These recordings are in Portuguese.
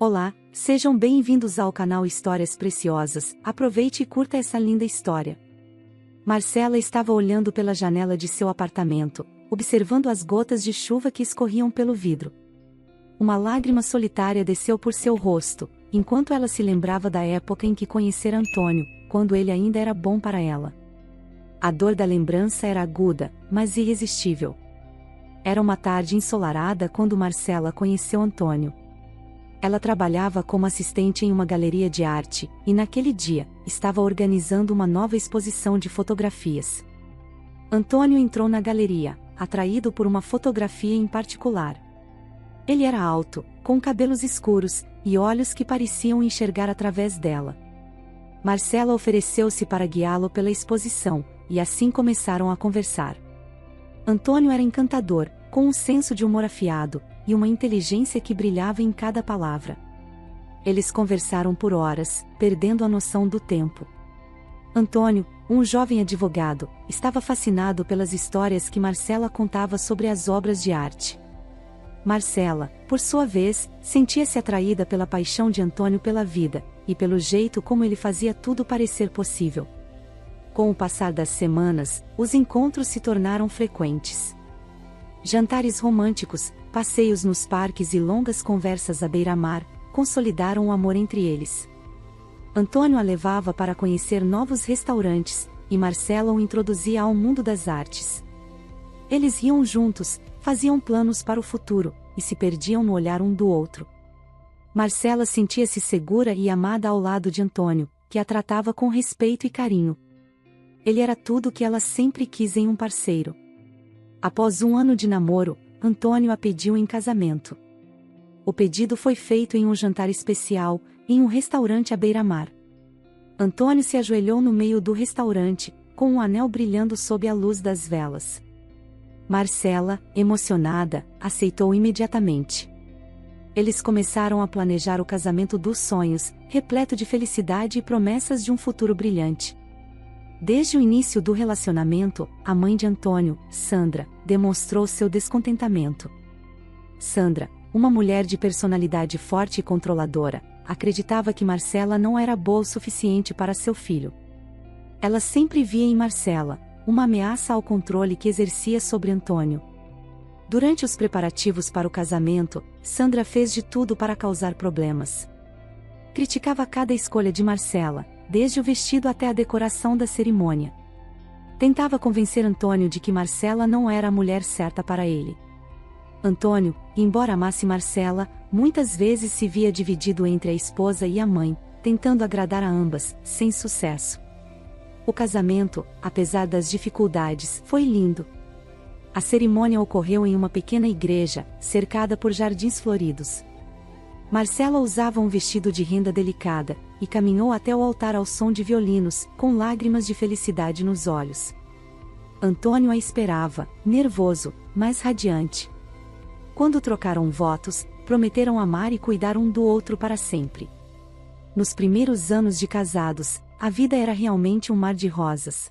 Olá, sejam bem-vindos ao canal Histórias Preciosas. Aproveite e curta essa linda história. Marcela estava olhando pela janela de seu apartamento, observando as gotas de chuva que escorriam pelo vidro. Uma lágrima solitária desceu por seu rosto, enquanto ela se lembrava da época em que conhecera Antônio, quando ele ainda era bom para ela. A dor da lembrança era aguda, mas irresistível. Era uma tarde ensolarada quando Marcela conheceu Antônio. Ela trabalhava como assistente em uma galeria de arte, e naquele dia, estava organizando uma nova exposição de fotografias. Antônio entrou na galeria, atraído por uma fotografia em particular. Ele era alto, com cabelos escuros, e olhos que pareciam enxergar através dela. Marcela ofereceu-se para guiá-lo pela exposição, e assim começaram a conversar. Antônio era encantador, com um senso de humor afiado, e uma inteligência que brilhava em cada palavra. Eles conversaram por horas, perdendo a noção do tempo. Antônio, um jovem advogado, estava fascinado pelas histórias que Marcela contava sobre as obras de arte. Marcela, por sua vez, sentia-se atraída pela paixão de Antônio pela vida, e pelo jeito como ele fazia tudo parecer possível. Com o passar das semanas, os encontros se tornaram frequentes. Jantares românticos, passeios nos parques e longas conversas à beira-mar, consolidaram o amor entre eles. Antônio a levava para conhecer novos restaurantes, e Marcela o introduzia ao mundo das artes. Eles riam juntos, faziam planos para o futuro, e se perdiam no olhar um do outro. Marcela sentia-se segura e amada ao lado de Antônio, que a tratava com respeito e carinho. Ele era tudo o que ela sempre quis em um parceiro. Após um ano de namoro, Antônio a pediu em casamento. O pedido foi feito em um jantar especial, em um restaurante à beira-mar. Antônio se ajoelhou no meio do restaurante, com um anel brilhando sob a luz das velas. Marcela, emocionada, aceitou imediatamente. Eles começaram a planejar o casamento dos sonhos, repleto de felicidade e promessas de um futuro brilhante. Desde o início do relacionamento, a mãe de Antônio, Sandra, demonstrou seu descontentamento. Sandra, uma mulher de personalidade forte e controladora, acreditava que Marcela não era boa o suficiente para seu filho. Ela sempre via em Marcela uma ameaça ao controle que exercia sobre Antônio. Durante os preparativos para o casamento, Sandra fez de tudo para causar problemas. Criticava cada escolha de Marcela, desde o vestido até a decoração da cerimônia. Tentava convencer Antônio de que Marcela não era a mulher certa para ele. Antônio, embora amasse Marcela, muitas vezes se via dividido entre a esposa e a mãe, tentando agradar a ambas, sem sucesso. O casamento, apesar das dificuldades, foi lindo. A cerimônia ocorreu em uma pequena igreja, cercada por jardins floridos. Marcela usava um vestido de renda delicada, e caminhou até o altar ao som de violinos, com lágrimas de felicidade nos olhos. Antônio a esperava, nervoso, mas radiante. Quando trocaram votos, prometeram amar e cuidar um do outro para sempre. Nos primeiros anos de casados, a vida era realmente um mar de rosas.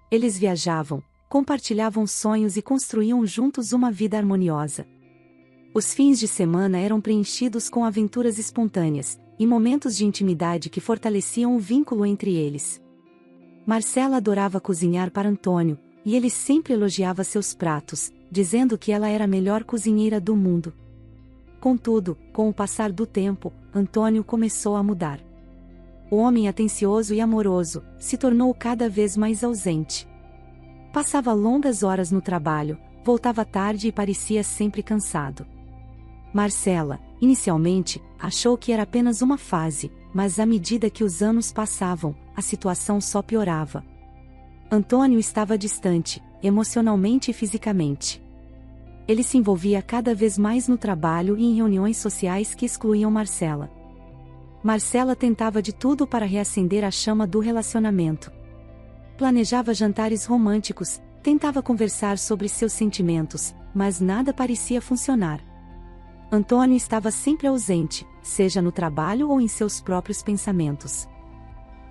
Eles viajavam, compartilhavam sonhos e construíam juntos uma vida harmoniosa. Os fins de semana eram preenchidos com aventuras espontâneas, e momentos de intimidade que fortaleciam o vínculo entre eles. Marcela adorava cozinhar para Antônio, e ele sempre elogiava seus pratos, dizendo que ela era a melhor cozinheira do mundo. Contudo, com o passar do tempo, Antônio começou a mudar. O homem atencioso e amoroso se tornou cada vez mais ausente. Passava longas horas no trabalho, voltava tarde e parecia sempre cansado. Marcela, inicialmente, achou que era apenas uma fase, mas à medida que os anos passavam, a situação só piorava. Antônio estava distante, emocionalmente e fisicamente. Ele se envolvia cada vez mais no trabalho e em reuniões sociais que excluíam Marcela. Marcela tentava de tudo para reacender a chama do relacionamento. Planejava jantares românticos, tentava conversar sobre seus sentimentos, mas nada parecia funcionar. Antônio estava sempre ausente, seja no trabalho ou em seus próprios pensamentos.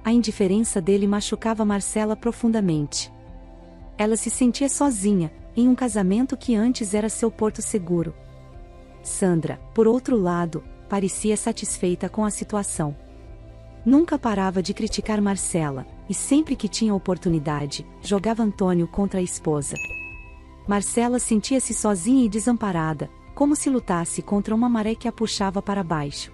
A indiferença dele machucava Marcela profundamente. Ela se sentia sozinha, em um casamento que antes era seu porto seguro. Sandra, por outro lado, parecia satisfeita com a situação. Nunca parava de criticar Marcela, e sempre que tinha oportunidade, jogava Antônio contra a esposa. Marcela sentia-se sozinha e desamparada, como se lutasse contra uma maré que a puxava para baixo.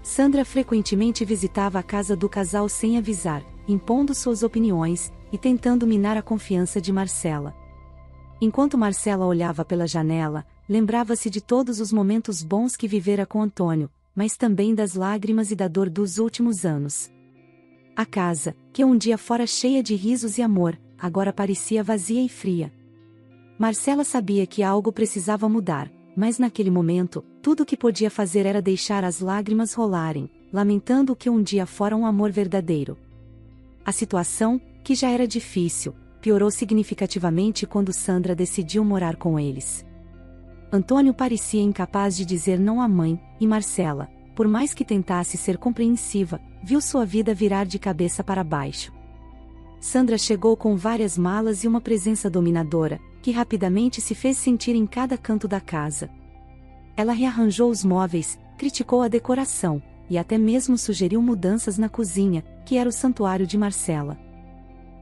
Sandra frequentemente visitava a casa do casal sem avisar, impondo suas opiniões e tentando minar a confiança de Marcela. Enquanto Marcela olhava pela janela, lembrava-se de todos os momentos bons que vivera com Antônio, mas também das lágrimas e da dor dos últimos anos. A casa, que um dia fora cheia de risos e amor, agora parecia vazia e fria. Marcela sabia que algo precisava mudar, mas naquele momento, tudo o que podia fazer era deixar as lágrimas rolarem, lamentando o que um dia fora um amor verdadeiro. A situação, que já era difícil, piorou significativamente quando Sandra decidiu morar com eles. Antônio parecia incapaz de dizer não à mãe, e Marcela, por mais que tentasse ser compreensiva, viu sua vida virar de cabeça para baixo. Sandra chegou com várias malas e uma presença dominadora, que rapidamente se fez sentir em cada canto da casa. Ela rearranjou os móveis, criticou a decoração, e até mesmo sugeriu mudanças na cozinha, que era o santuário de Marcela.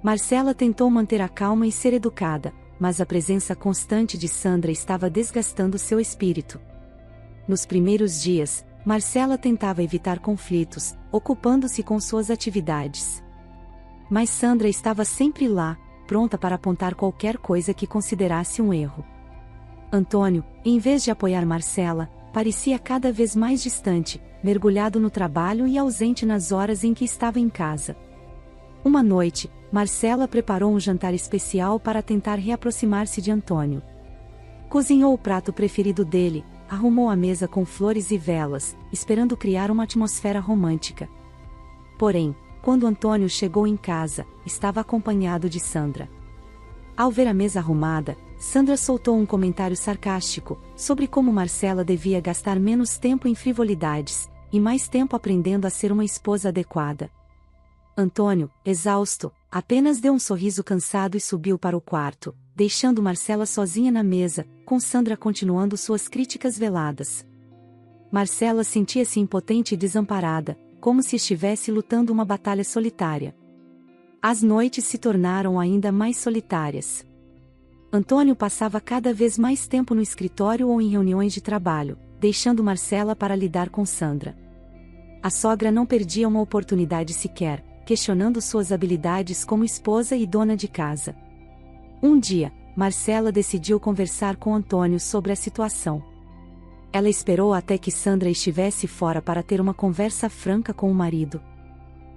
Marcela tentou manter a calma e ser educada, mas a presença constante de Sandra estava desgastando seu espírito. Nos primeiros dias, Marcela tentava evitar conflitos, ocupando-se com suas atividades. Mas Sandra estava sempre lá, pronta para apontar qualquer coisa que considerasse um erro. Antônio, em vez de apoiar Marcela, parecia cada vez mais distante, mergulhado no trabalho e ausente nas horas em que estava em casa. Uma noite, Marcela preparou um jantar especial para tentar reaproximar-se de Antônio. Cozinhou o prato preferido dele, arrumou a mesa com flores e velas, esperando criar uma atmosfera romântica. Porém, quando Antônio chegou em casa, estava acompanhado de Sandra. Ao ver a mesa arrumada, Sandra soltou um comentário sarcástico, sobre como Marcela devia gastar menos tempo em frivolidades, e mais tempo aprendendo a ser uma esposa adequada. Antônio, exausto, apenas deu um sorriso cansado e subiu para o quarto, deixando Marcela sozinha na mesa, com Sandra continuando suas críticas veladas. Marcela sentia-se impotente e desamparada, como se estivesse lutando uma batalha solitária. As noites se tornaram ainda mais solitárias. Antônio passava cada vez mais tempo no escritório ou em reuniões de trabalho, deixando Marcela para lidar com Sandra. A sogra não perdia uma oportunidade sequer, questionando suas habilidades como esposa e dona de casa. Um dia, Marcela decidiu conversar com Antônio sobre a situação. Ela esperou até que Sandra estivesse fora para ter uma conversa franca com o marido.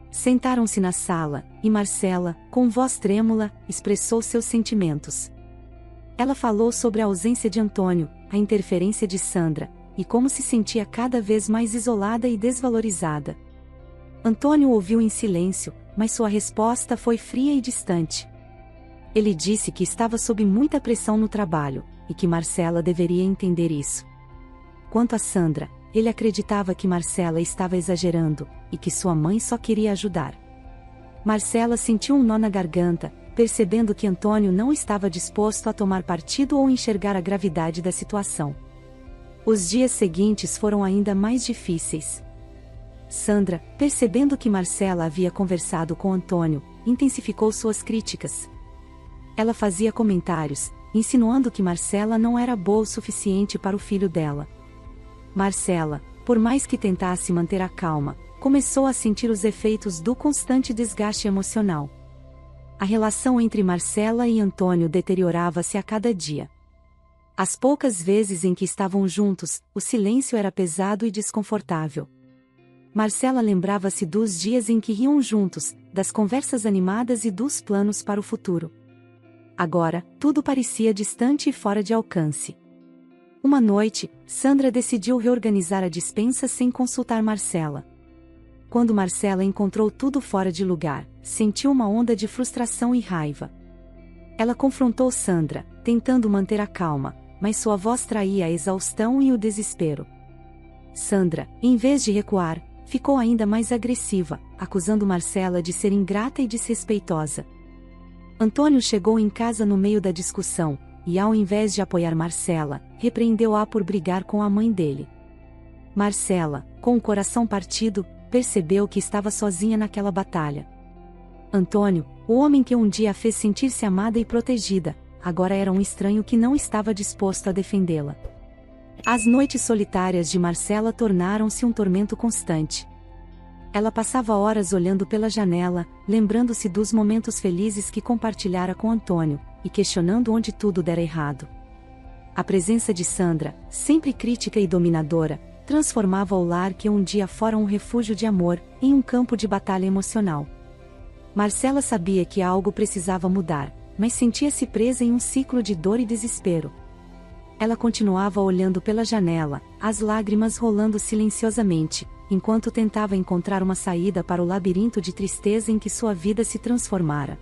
Sentaram-se na sala, e Marcela, com voz trêmula, expressou seus sentimentos. Ela falou sobre a ausência de Antônio, a interferência de Sandra, e como se sentia cada vez mais isolada e desvalorizada. Antônio ouviu em silêncio, mas sua resposta foi fria e distante. Ele disse que estava sob muita pressão no trabalho, e que Marcela deveria entender isso. Quanto a Sandra, ele acreditava que Marcela estava exagerando, e que sua mãe só queria ajudar. Marcela sentiu um nó na garganta, percebendo que Antônio não estava disposto a tomar partido ou enxergar a gravidade da situação. Os dias seguintes foram ainda mais difíceis. Sandra, percebendo que Marcela havia conversado com Antônio, intensificou suas críticas. Ela fazia comentários, insinuando que Marcela não era boa o suficiente para o filho dela. Marcela, por mais que tentasse manter a calma, começou a sentir os efeitos do constante desgaste emocional. A relação entre Marcela e Antônio deteriorava-se a cada dia. As poucas vezes em que estavam juntos, o silêncio era pesado e desconfortável. Marcela lembrava-se dos dias em que riam juntos, das conversas animadas e dos planos para o futuro. Agora, tudo parecia distante e fora de alcance. Uma noite, Sandra decidiu reorganizar a despensa sem consultar Marcela. Quando Marcela encontrou tudo fora de lugar, sentiu uma onda de frustração e raiva. Ela confrontou Sandra, tentando manter a calma, mas sua voz traía a exaustão e o desespero. Sandra, em vez de recuar, ficou ainda mais agressiva, acusando Marcela de ser ingrata e desrespeitosa. Antônio chegou em casa no meio da discussão, e ao invés de apoiar Marcela, repreendeu-a por brigar com a mãe dele. Marcela, com o coração partido, percebeu que estava sozinha naquela batalha. Antônio, o homem que um dia a fez sentir-se amada e protegida, agora era um estranho que não estava disposto a defendê-la. As noites solitárias de Marcela tornaram-se um tormento constante. Ela passava horas olhando pela janela, lembrando-se dos momentos felizes que compartilhara com Antônio, e questionando onde tudo dera errado. A presença de Sandra, sempre crítica e dominadora, transformava o lar que um dia fora um refúgio de amor, em um campo de batalha emocional. Marcela sabia que algo precisava mudar, mas sentia-se presa em um ciclo de dor e desespero. Ela continuava olhando pela janela, as lágrimas rolando silenciosamente, enquanto tentava encontrar uma saída para o labirinto de tristeza em que sua vida se transformara.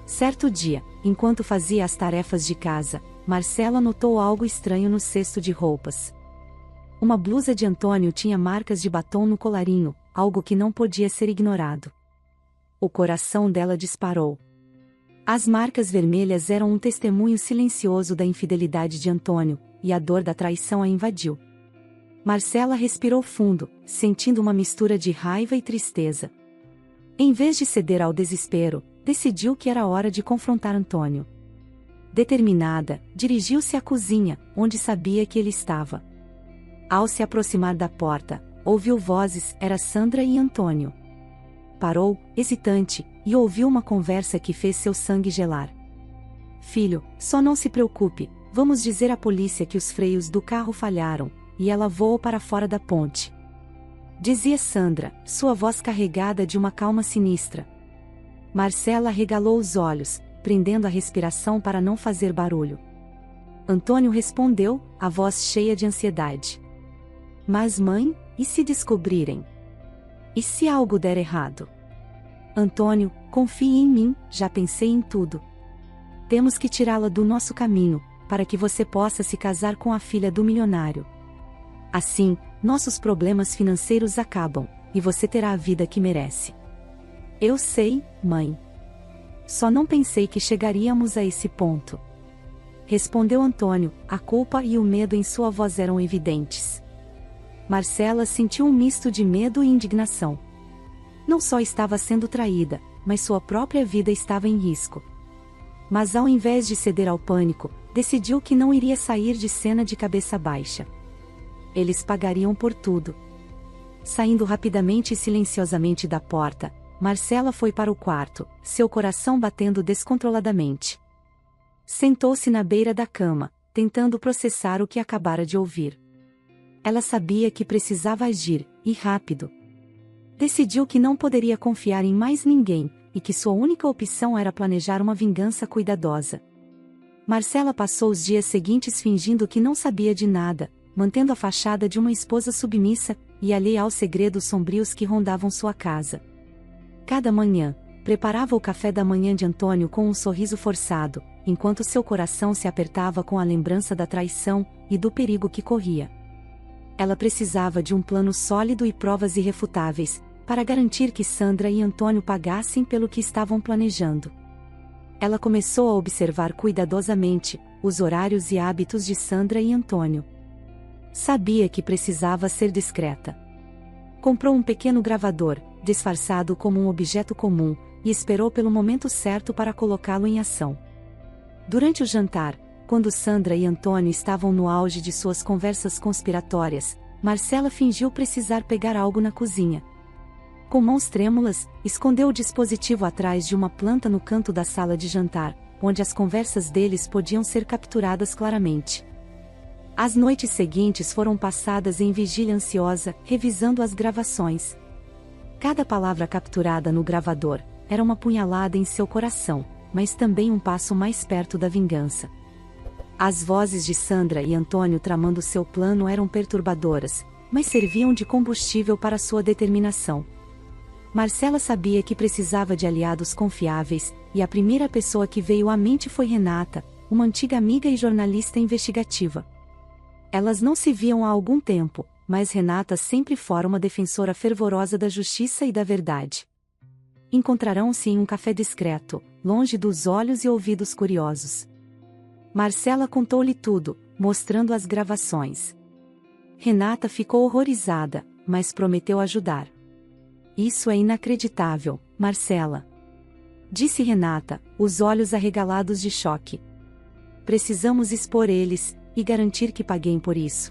Certo dia, enquanto fazia as tarefas de casa, Marcela notou algo estranho no cesto de roupas. Uma blusa de Antônio tinha marcas de batom no colarinho, algo que não podia ser ignorado. O coração dela disparou. As marcas vermelhas eram um testemunho silencioso da infidelidade de Antônio, e a dor da traição a invadiu. Marcela respirou fundo, sentindo uma mistura de raiva e tristeza. Em vez de ceder ao desespero, decidiu que era hora de confrontar Antônio. Determinada, dirigiu-se à cozinha, onde sabia que ele estava. Ao se aproximar da porta, ouviu vozes, era Sandra e Antônio. Parou, hesitante, e ouviu uma conversa que fez seu sangue gelar. Filho, só não se preocupe, vamos dizer à polícia que os freios do carro falharam, e ela voou para fora da ponte. Dizia Sandra, sua voz carregada de uma calma sinistra. Marcela regalou os olhos, prendendo a respiração para não fazer barulho. Antônio respondeu, a voz cheia de ansiedade. Mas mãe, e se descobrirem? E se algo der errado? Antônio, confie em mim, já pensei em tudo. Temos que tirá-la do nosso caminho, para que você possa se casar com a filha do milionário. Assim, nossos problemas financeiros acabam, e você terá a vida que merece. Eu sei, mãe. Só não pensei que chegaríamos a esse ponto. Respondeu Antônio, a culpa e o medo em sua voz eram evidentes. Marcela sentiu um misto de medo e indignação. Não só estava sendo traída, mas sua própria vida estava em risco. Mas ao invés de ceder ao pânico, decidiu que não iria sair de cena de cabeça baixa. Eles pagariam por tudo. Saindo rapidamente e silenciosamente da porta, Marcela foi para o quarto, seu coração batendo descontroladamente. Sentou-se na beira da cama, tentando processar o que acabara de ouvir. Ela sabia que precisava agir, e rápido. Decidiu que não poderia confiar em mais ninguém, e que sua única opção era planejar uma vingança cuidadosa. Marcela passou os dias seguintes fingindo que não sabia de nada, mantendo a fachada de uma esposa submissa, e alheia aos segredos sombrios que rondavam sua casa. Cada manhã, preparava o café da manhã de Antônio com um sorriso forçado, enquanto seu coração se apertava com a lembrança da traição, e do perigo que corria. Ela precisava de um plano sólido e provas irrefutáveis, para garantir que Sandra e Antônio pagassem pelo que estavam planejando. Ela começou a observar cuidadosamente os horários e hábitos de Sandra e Antônio. Sabia que precisava ser discreta. Comprou um pequeno gravador, disfarçado como um objeto comum, e esperou pelo momento certo para colocá-lo em ação. Durante o jantar, quando Sandra e Antônio estavam no auge de suas conversas conspiratórias, Marcela fingiu precisar pegar algo na cozinha. Com mãos trêmulas, escondeu o dispositivo atrás de uma planta no canto da sala de jantar, onde as conversas deles podiam ser capturadas claramente. As noites seguintes foram passadas em vigília ansiosa, revisando as gravações. Cada palavra capturada no gravador era uma punhalada em seu coração, mas também um passo mais perto da vingança. As vozes de Sandra e Antônio tramando seu plano eram perturbadoras, mas serviam de combustível para sua determinação. Marcela sabia que precisava de aliados confiáveis, e a primeira pessoa que veio à mente foi Renata, uma antiga amiga e jornalista investigativa. Elas não se viam há algum tempo, mas Renata sempre fora uma defensora fervorosa da justiça e da verdade. Encontrarão-se em um café discreto, longe dos olhos e ouvidos curiosos. Marcela contou-lhe tudo, mostrando as gravações. Renata ficou horrorizada, mas prometeu ajudar. Isso é inacreditável, Marcela, disse Renata, os olhos arregalados de choque. Precisamos expor eles, e garantir que paguem por isso.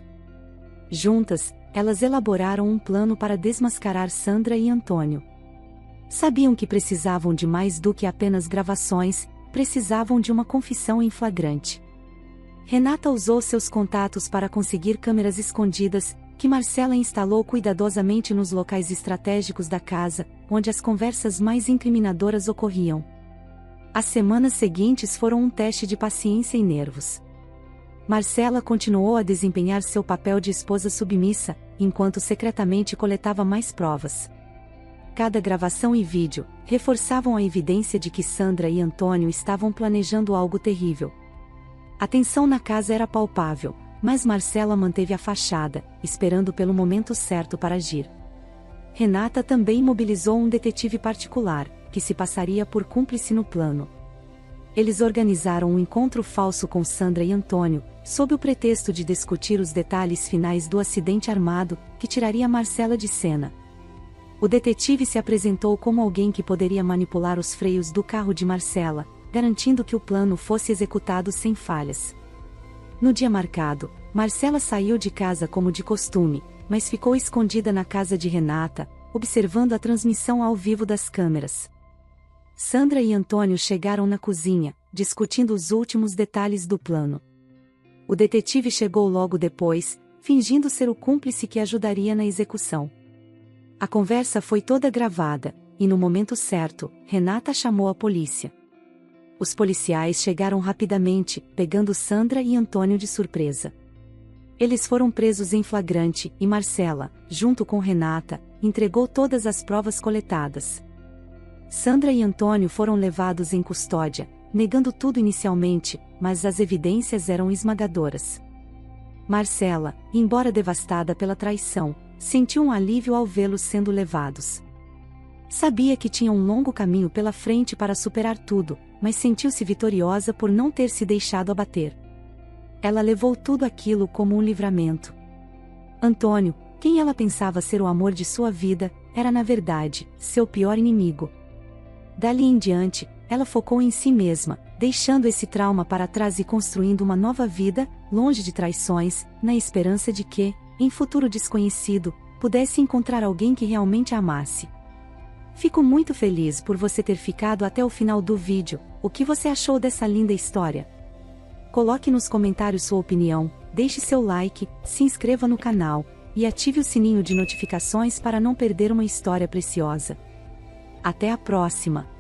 Juntas, elas elaboraram um plano para desmascarar Sandra e Antônio. Sabiam que precisavam de mais do que apenas gravações, precisavam de uma confissão em flagrante. Renata usou seus contatos para conseguir câmeras escondidas, que Marcela instalou cuidadosamente nos locais estratégicos da casa, onde as conversas mais incriminadoras ocorriam. As semanas seguintes foram um teste de paciência e nervos. Marcela continuou a desempenhar seu papel de esposa submissa, enquanto secretamente coletava mais provas. Cada gravação e vídeo reforçavam a evidência de que Sandra e Antônio estavam planejando algo terrível. A tensão na casa era palpável, mas Marcela manteve a fachada, esperando pelo momento certo para agir. Renata também mobilizou um detetive particular, que se passaria por cúmplice no plano. Eles organizaram um encontro falso com Sandra e Antônio, sob o pretexto de discutir os detalhes finais do acidente armado, que tiraria Marcela de cena. O detetive se apresentou como alguém que poderia manipular os freios do carro de Marcela, garantindo que o plano fosse executado sem falhas. No dia marcado, Marcela saiu de casa como de costume, mas ficou escondida na casa de Renata, observando a transmissão ao vivo das câmeras. Sandra e Antônio chegaram na cozinha, discutindo os últimos detalhes do plano. O detetive chegou logo depois, fingindo ser o cúmplice que ajudaria na execução. A conversa foi toda gravada, e no momento certo, Renata chamou a polícia. Os policiais chegaram rapidamente, pegando Sandra e Antônio de surpresa. Eles foram presos em flagrante, e Marcela, junto com Renata, entregou todas as provas coletadas. Sandra e Antônio foram levados em custódia, negando tudo inicialmente, mas as evidências eram esmagadoras. Marcela, embora devastada pela traição, sentiu um alívio ao vê-los sendo levados. Sabia que tinha um longo caminho pela frente para superar tudo, mas sentiu-se vitoriosa por não ter se deixado abater. Ela levou tudo aquilo como um livramento. Antônio, quem ela pensava ser o amor de sua vida, era na verdade, seu pior inimigo. Dali em diante, ela focou em si mesma, deixando esse trauma para trás e construindo uma nova vida, longe de traições, na esperança de que, em futuro desconhecido, pudesse encontrar alguém que realmente a amasse. Fico muito feliz por você ter ficado até o final do vídeo. O que você achou dessa linda história? Coloque nos comentários sua opinião, deixe seu like, se inscreva no canal, e ative o sininho de notificações para não perder uma história preciosa. Até a próxima!